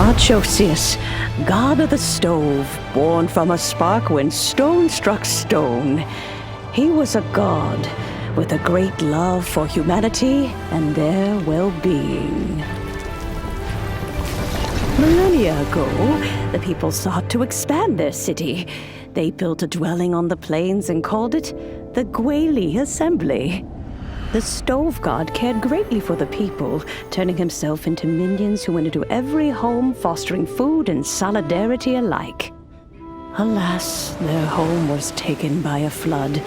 Machosius, god of the stove, born from a spark when stone struck stone. He was a god with a great love for humanity and their well-being. Millennia ago, the people sought to expand their city. They built a dwelling on the plains and called it the Guoba Assembly. The stove god cared greatly for the people, turning himself into minions who went into every home, fostering food and solidarity alike. Alas, their home was taken by a flood.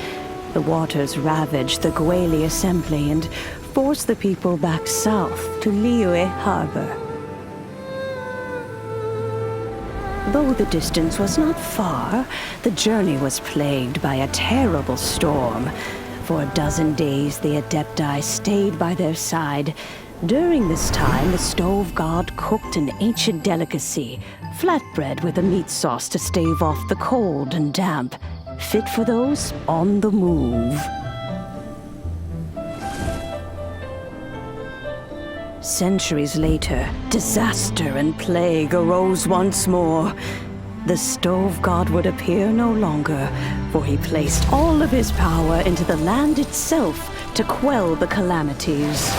The waters ravaged the Guoba Assembly and forced the people back south to Liyue Harbor. Though the distance was not far, the journey was plagued by a terrible storm. For a dozen days, the Adepti stayed by their side. During this time, the stove god cooked an ancient delicacy, flatbread with a meat sauce to stave off the cold and damp, fit for those on the move. Centuries later, disaster and plague arose once more. The stove god would appear no longer, for he placed all of his power into the land itself to quell the calamities.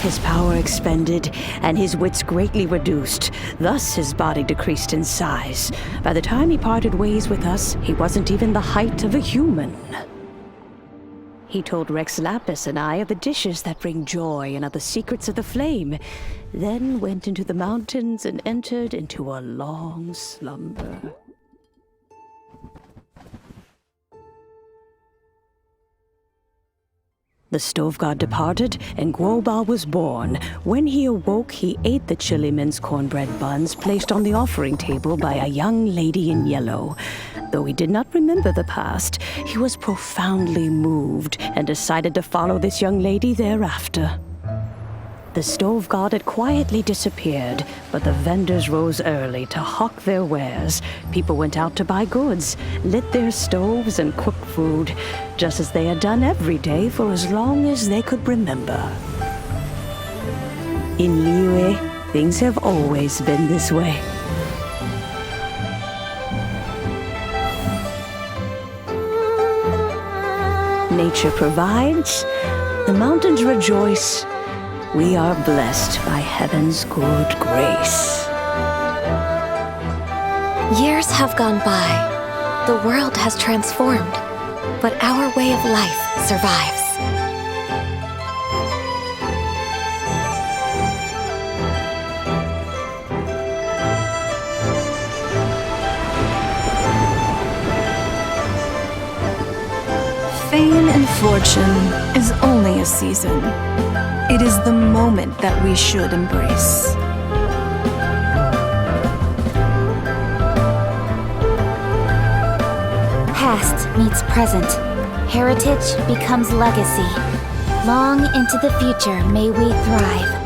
His power expended, and his wits greatly reduced. Thus his body decreased in size. By the time he parted ways with us, he wasn't even the height of a human. He told Rex Lapis and I of the dishes that bring joy and of the secrets of the flame, then went into the mountains and entered into a long slumber. The stove god departed, and Guoba was born. When he awoke, he ate the Chiliman's cornbread buns placed on the offering table by a young lady in yellow. Though he did not remember the past, he was profoundly moved and decided to follow this young lady thereafter. The stove god had quietly disappeared, but the vendors rose early to hawk their wares. People went out to buy goods, lit their stoves, and cooked food, just as they had done every day for as long as they could remember. In Liyue, things have always been this way. Nature provides, the mountains rejoice. We are blessed by heaven's good grace. Years have gone by. The world has transformed, but our way of life survives. Fame and fortune is only a season. It is the moment that we should embrace. Past meets present. Heritage becomes legacy. Long into the future may we thrive.